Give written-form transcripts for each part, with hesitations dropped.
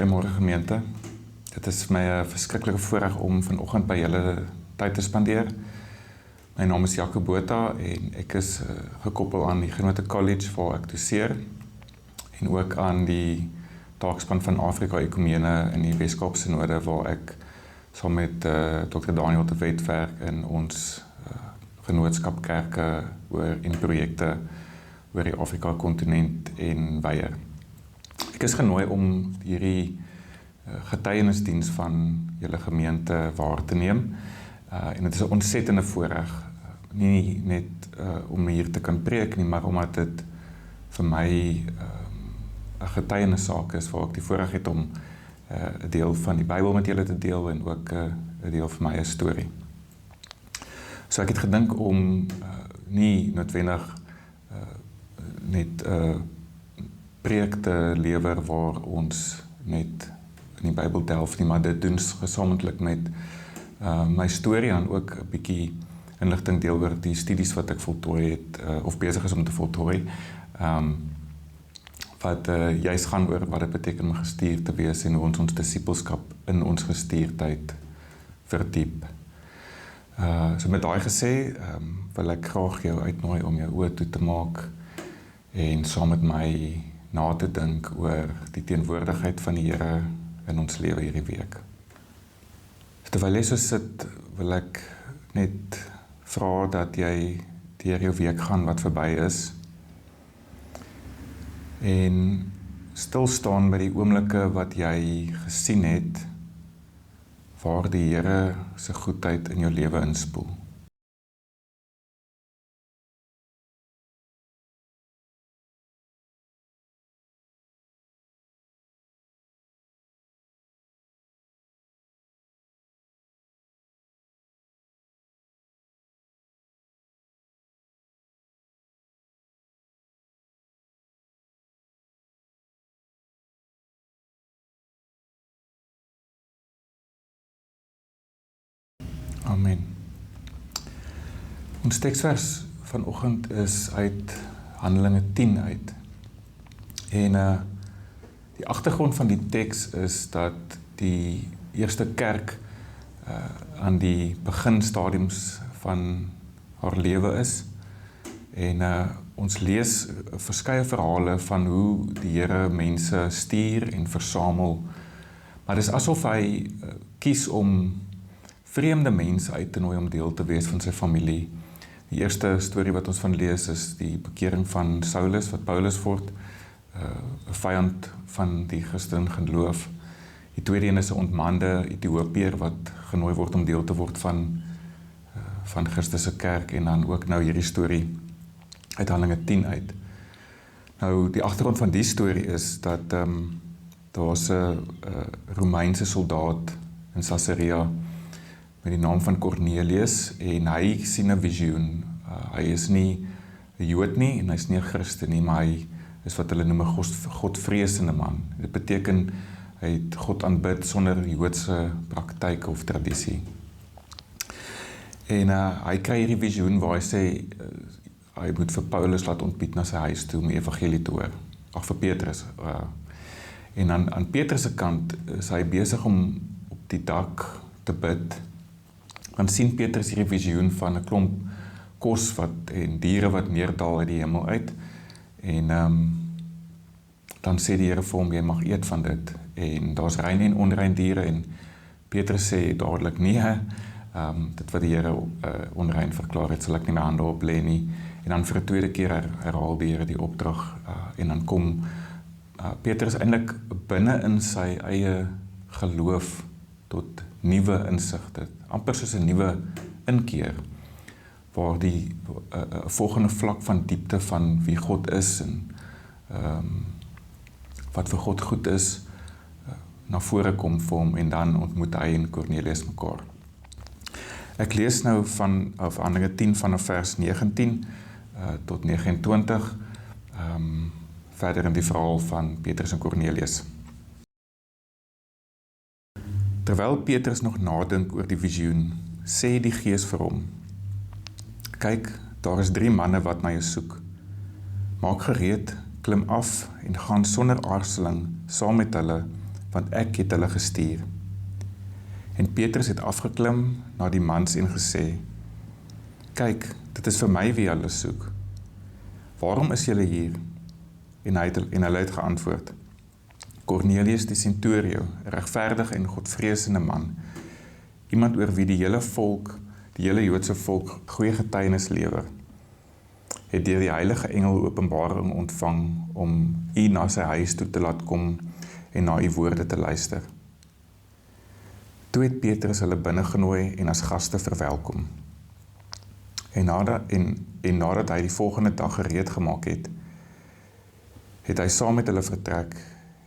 Goeiemôre gemeente. Dit is vir my 'n verskriklike voorreg om vanoggend by julle tyd te spandeer. My naam is Jaco Botha en ek is gekoppel aan die Genote College waar ek doseer en ook aan die taakspan van Afrika Ekumene in die Weskaap Synode waar ek saam met Dr. Daniel de Wet werk in ons genootskap kerke en projekte oor die Afrika kontinent en wyeer. Ek is genooi om hierdie getuienisdiens van julle gemeente waar te neem. En dit is 'n ontsettende voorreg, nie net om hier te kan preek nie, maar omdat dit vir my 'n getuienissaak is waar ek die voorreg het om 'n deel van die Bybel met julle te deel en ook 'n deel van my storie. So ek het gedink om nie noodwendig net preek te lewer waar ons net in die Bybel delf nie, maar dit doen gesamentlik met my storie en ook 'n bietjie inligting deel oor die studies wat ek voltooi het of besig is om te voltooi. Wat juist gaan oor wat dit beteken om gestuur te wees en hoe ons disippelskap in ons gestuurdheid verdiep. So met daai gesê, wil ek graag jou uitnooi om jou oë toe te maak en saam met my na te dink oor die teenwoordigheid van die Here in ons lewe hierdie week. Terwyl jy so sit, wil ek net vra dat jy deur jou week gaan wat verby is en stil staan by die oomblikke wat jy gesien het waar die Here se goedheid in jou lewe inspoel. Amen. Ons teksvers vanoggend is uit Handelinge 10 uit. En die agtergrond van die teks is dat die eerste kerk aan die beginstadiums van haar lewe is. En ons lees verskeie verhale van hoe die Here mense stuur en versamel. Maar dis asof hy kies om vreemde mense uit te nooi om deel te wees van sy familie. Die eerste storie wat ons van lees is die bekering van Saulus, wat Paulus word, 'n vyand van die Christen geloof. Die tweede een is 'n ontmande Ethiopiër wat genooi word om deel te word van Christus se kerk en dan ook nou hierdie storie uit Handelinge 10 uit. Nou die agtergrond van die storie is dat daar's 'n Romeinse soldaat in Caesarea met die naam van Cornelius en hy sien 'n visioen. Hy is nie 'n Jood nie en hy is nie 'n Christen nie, maar hy is wat hulle noem 'n godvreesende man. Dit beteken hy het God aanbid sonder Joodse praktyk of tradisie. En hy kry hierdie visioen waar hy sê hy moet vir Paulus laat ontbied na sy huis toe om die evangelie te hoor. Ag vir Petrus. En aan Petrus se kant is hy besig om op die dak te bid. Dan sien Petrus hierdie visioen van 'n klomp kos en diere wat neerdal uit die hemel uit. En dan sê die Here vir hom, jy mag eet van dit. En daar's rein en onrein diere en Petrus sê dadelik nee, dit wat die Here onrein verklaar het, sal ek nie my hande op lê nie. En dan vir 'n tweede keer herhaal die Here die opdrag en dan kom Petrus eintlik binne in sy eie geloof tot nuwe insigte, amper soos 'n nuwe inkeer, waar die volgende vlak van diepte van wie God is en wat vir God goed is, na vore kom vir hom en dan ontmoet hy en Cornelius mekaar. Ek lees nou van Handelinge 10 vanaf vers 19 tot 29, verder in die verhaal van Petrus en Cornelius. Terwyl Petrus nog nadink oor die visioen, sê die Gees vir hom, kyk, daar is 3 manne wat na jou soek. Maak gereed, klim af en gaan sonder aarzeling saam met hulle want ek het hulle gestuur. En Petrus het afgeklim na die mans en gesê, kyk, dit is vir my wie hulle soek. Waarom is julle hier? En hulle het geantwoord, Cornelius die centurio, regverdig en godvreesende man, iemand oor wie die hele Joodse volk goeie getuienis lewer, het deur die heilige engel openbaring ontvang om u na sy huis toe te laat kom en na u woorde te luister. Toe het Petrus hulle binnengenooi en as gaste verwelkom. En nadat hy die volgende dag gereed gemaak het hy saam met hulle vertrek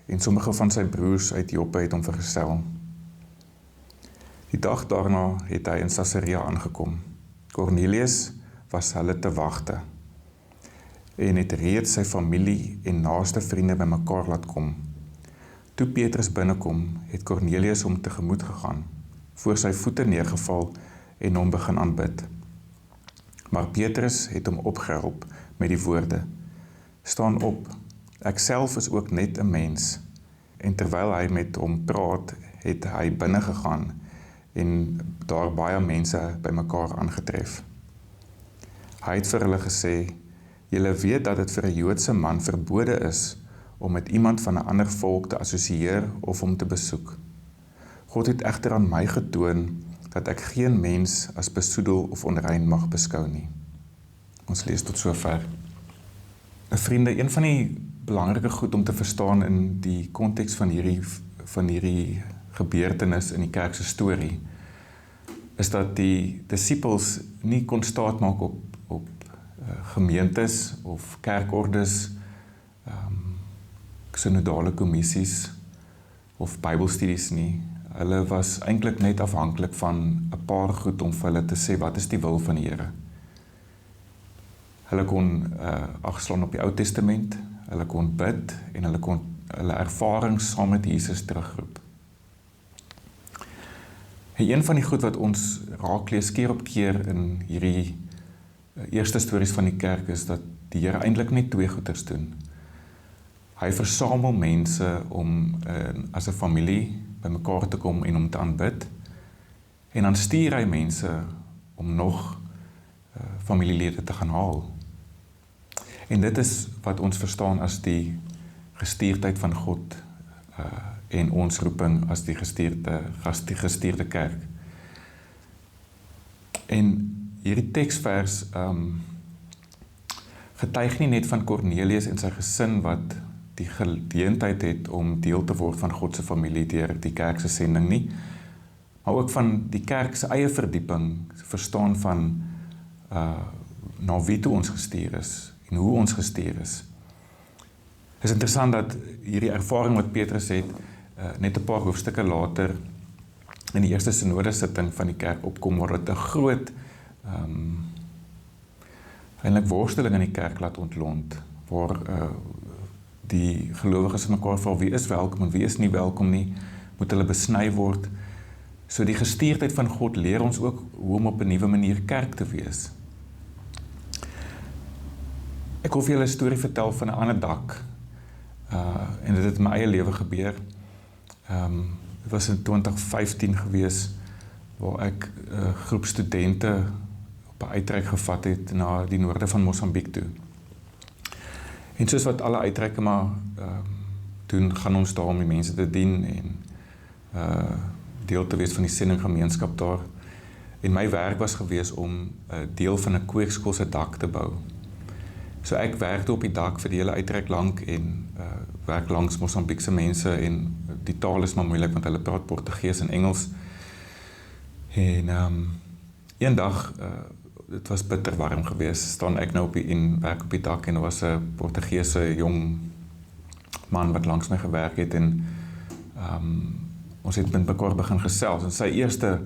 en sommige van sy broers uit Joppe het hom vergesel. Die dag daarna het hy in Caesarea aangekom. Cornelius was hulle te wagte en het reeds sy familie en naaste vriende bymekaar laat kom. Toe Petrus binnenkom, het Cornelius hom tegemoet gegaan, voor sy voete neergeval en hom begin aanbid. Maar Petrus het hom opgehelp met die woorde, staan op, ek self is ook net 'n mens. En terwyl hy met hom praat, het hy binne gegaan en daar baie mense bymekaar aangetref. Hy het vir hulle gesê, julle weet dat dit vir 'n Joodse man verbode is om met iemand van 'n ander volk te assosieer of hom te besoek. God het egter aan my getoon dat ek geen mens as besoedel of onrein mag beskou nie. Ons lees tot sover. Vriende, een van die belangrike goed om te verstaan in die konteks van hierdie gebeurtenis in die kerk se storie, is dat die disippels nie kon staat maak op gemeentes of kerkordes, synodale kommissies of bybelstudies nie. Hulle was eintlik net afhanklik van 'n paar goed om vir hulle te sê, wat is die wil van die Here? Hulle kon agslaan op die Ou Testament, hulle kon bid en hulle kon hulle ervarings saam met Jesus terugroep. En een van die goed wat ons raaklees keer op keer in hierdie eerste stories van die kerk is dat die Here eintlik net twee goeders doen. Hy versamel mense om as 'n familie bymekaar te kom en om te aanbid, en dan stuur hy mense om nog familielede te gaan haal. En dit is wat ons verstaan as die gestuurdheid van God en ons roeping as die gestuurde kerk. En hierdie teksvers getuig nie net van Cornelius en sy gesin wat die geleentheid het om deel te word van God se familie deur die kerk se sending nie, maar ook van die kerk se eie verdieping, verstaan van na wie toe ons gestuur is en hoe ons gestuur is. Het is interessant dat hierdie ervaring wat Petrus het, net 'n paar hoofstukke later in die eerste synodesitting van die kerk opkom, waar dit 'n groot eintlik worsteling in die kerk laat ontlont, waar die gelowiges mekaar vra, wie is welkom en wie is nie welkom nie, moet hulle besny word. So die gestuurdheid van God leer ons ook hoe om op 'n nuwe manier kerk te wees. Ek wil vir julle 'n storie vertel van 'n ander dak, en dit het in my eie lewe gebeur. Dit was in 2015 gewees, waar ek 'n groep studente op 'n uitreik gevat het na die noorde van Mosambiek toe. En soos wat alle uitreike maar doen, gaan ons daar om die mense te dien en deel te wees van die sendinggemeenskap daar. En my werk was gewees om deel van 'n kweekskool se dak te bou. So ek werkte op die dak vir die hele uitreik lank en werk langs Mosambiekse mense, en die taal is maar moeilik want hulle praat Portugees en Engels. En een dag, dit was bitter warm geweest, staan ek nou en werk op die dak, en er was 'n Portugese jong man wat langs my gewerk het, en ons het met mekaar begin gesels, en sy eerste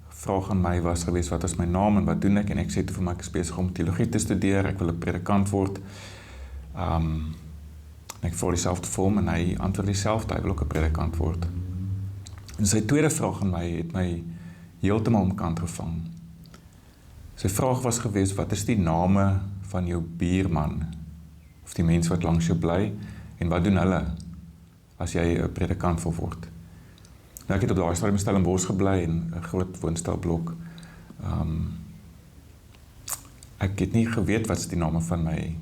vraag aan my was geweest, wat is my naam en wat doen ek? En ek sê toe vir my, ek is besig om teologie te studeer, ek wil 'n predikant word. Ek vra dieselfde vir hom en hy antwoord dieselfde, hy wil ook 'n predikant word. En sy tweede vraag aan my het my heeltemal omkant gevang. Sy vraag was geweest, wat is die name van jou buurman of die mense wat langs jou bly, en wat doen hulle as jy 'n predikant wil word? Nou, ek het op daai stadium in Stellenbosch gebly in 'n groot woonstelblok. Ek het nie geweet wat is die name van my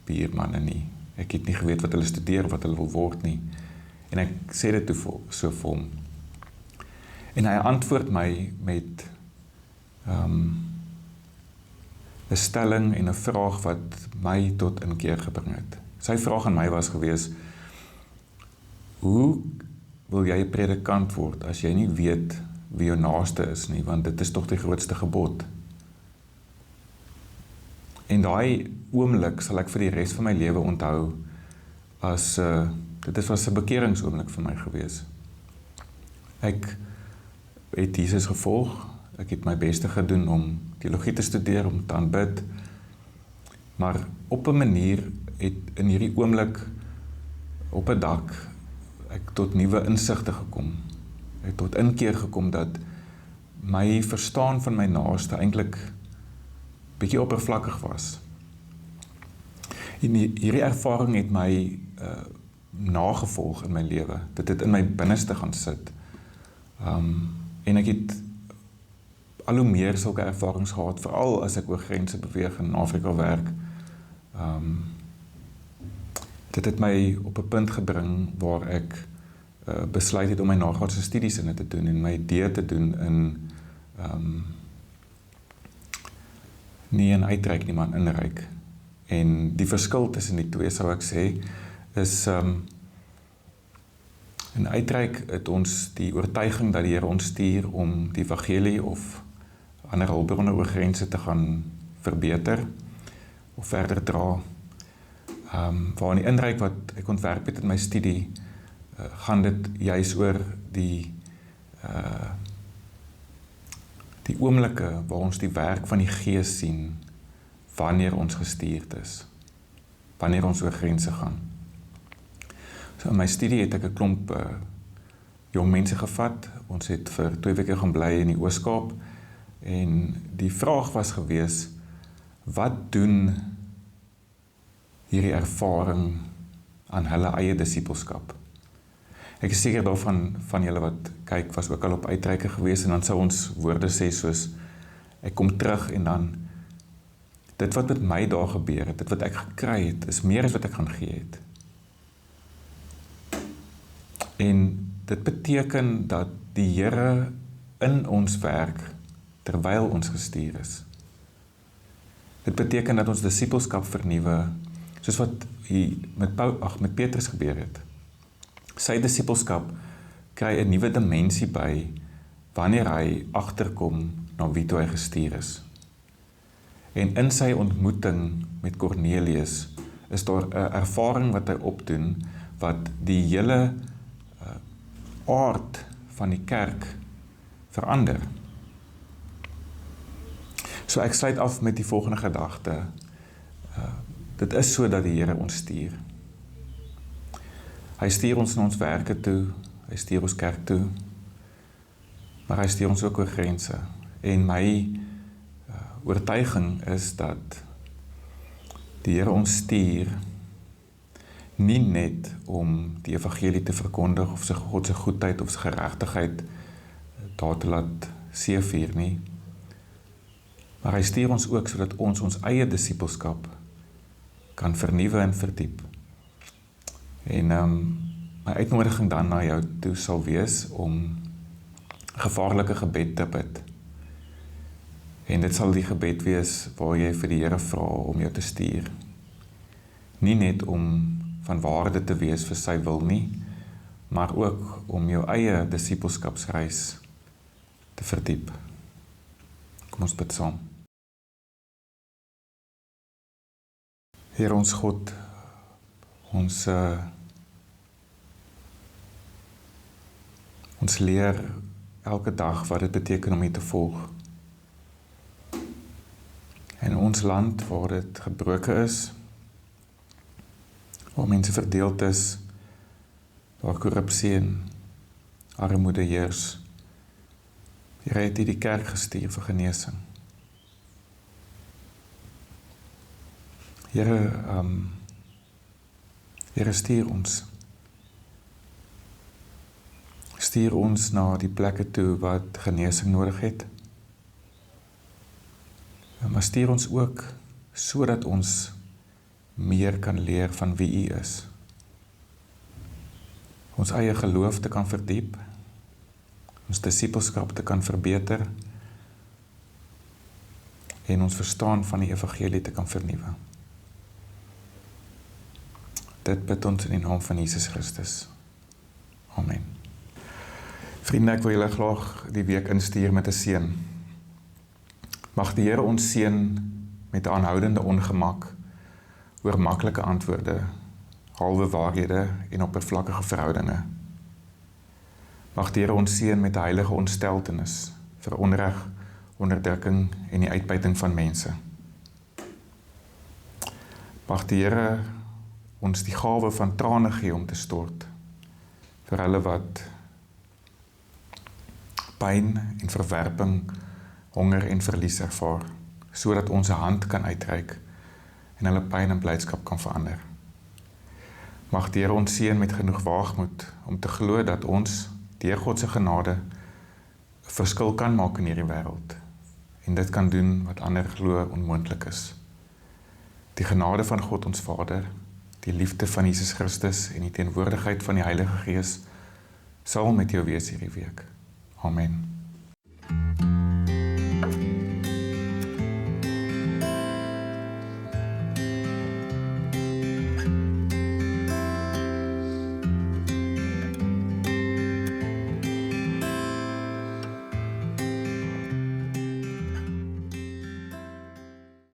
buurmanne nie. Ek het nie geweet wat hulle studeer, wat hulle wil word nie. En ek sê dit toe so vir hom. En hy antwoord my met 'n stelling en 'n vraag wat my tot inkeer gebring het. Sy vraag aan my was gewees: hoe wil jy 'n predikant word as jy nie weet wie jou naaste is nie, want dit is tog die grootste gebod. En daai oomblik sal ek vir die res van my lewe onthou as dit was 'n bekeringsoomblik vir my gewees. Ek het Jesus gevolg, ek het my beste gedoen om teologie te studeer, om te aanbid, maar op 'n manier het in hierdie oomblik op 'n dak ek tot nuwe insigte gekom. Ek het tot inkeer gekom dat my verstaan van my naaste eintlik bietjie oppervlakkig was. En hierdie ervaring het my nagevolg in my lewe. Dit het in my binneste gaan sit. En ek het al hoe meer sulke ervarings gehad, veral as ek oor grense beweeg en in Afrika werk. Dit het my op 'n punt gebring waar ek besluit het om my nagraadse studies in te doen en my D te doen in nie in uitreik nie, maar in inreik. En die verskil tussen die twee sou ek sê is in uitreik het ons die oortuiging dat die Here ons stuur om die evangelie of ander hulpbronne oor grense te gaan verbeter of verder dra. Waar in die inreik wat ek ontwerp het in my studie, gaan dit juis oor die oomblikke waar ons die werk van die Gees sien wanneer ons gestuurd is, wanneer ons oor grense gaan. So in my studie het ek 'n klomp jong mense gevat. Ons het vir 2 weke gaan bly in die Oos-Kaap en die vraag was gewees: wat doen hierdie ervaring aan hulle eie disippelskap? Ek is seker daarvan van julle wat kyk was ook al op uitreike gewees en dan sou ons woorde sê soos ek kom terug en dan dit wat met my daar gebeur het, dit wat ek gekry het, is meer as wat ek gaan gee het. En dit beteken dat die Here in ons werk terwyl ons gestuur is. Dit beteken dat ons disippelskap vernuwe, soos wat hier met Petrus gebeur het. Sy disippelskap kry 'n nuwe dimensie by wanneer hy agterkom na wie toe hy gestuur is. En in sy ontmoeting met Kornelius is daar 'n ervaring wat hy opdoen wat die hele aard van die kerk verander. So ek sluit af met die volgende gedagte. Dit is so dat die Here ons stuur. Hy stuur ons na ons werke toe, hy stuur ons kerk toe, maar hy stuur ons ook oor grense. En my oortuiging is dat die Here ons stuur nie net om die evangelie te verkondig of sy God se goedheid of sy geregtigheid daar te laat seëvier nie, maar hy stuur ons ook sodat ons eie disippelskap kan vernuwe en verdiep. En my uitnodiging dan na jou toe sal wees om gevaarlike gebed te bid. En dit sal die gebed wees waar jy vir die Here vra om jou te stuur. Nie net om van waarde te wees vir sy wil nie, maar ook om jou eie disippelskapsreis te verdiep. Kom ons bid saam. Heer ons God, ons leer elke dag wat dit beteken om U te volg. In ons land waar dit gebroken is, waar mense verdeeld is, waar korrupsie en armoede heers, Here het U die kerk gestuur vir genesing. Here stuur Stuur ons na die plekke toe wat genesing nodig het. Maar stuur ons ook sodat ons meer kan leer van wie U is. Ons eie geloof te kan verdiep, ons disippelskap te kan verbeter en ons verstaan van die evangelie te kan vernuwe. Dit bid ons in die naam van Jesus Christus. Amen. Vriende, ek wil julle graag die week instuur met 'n seën. Mag die Here ons seën met 'n aanhoudende ongemak oor maklike antwoorde, halwe waarhede en oppervlakkige verhoudinge. Mag die Here ons seën met 'n heilige ontsteltenis vir onreg, onderdrukking en die uitbuiting van mense. Mag die Here ons die gawe van trane gee om te stort vir hulle wat pyn en verwerping, honger en verlies ervaar, sodat ons 'n hand kan uitreik en hulle pyn en blydskap kan verander. Mag die Here ons seën met genoeg waagmoed om te glo dat ons deur God se genade 'n verskil kan maak in hierdie wêreld en dit kan doen wat ander glo onmoontlik is. Die genade van God ons Vader, die liefde van Jesus Christus en die teenwoordigheid van die Heilige Gees sal met jou wees hierdie week. Amen.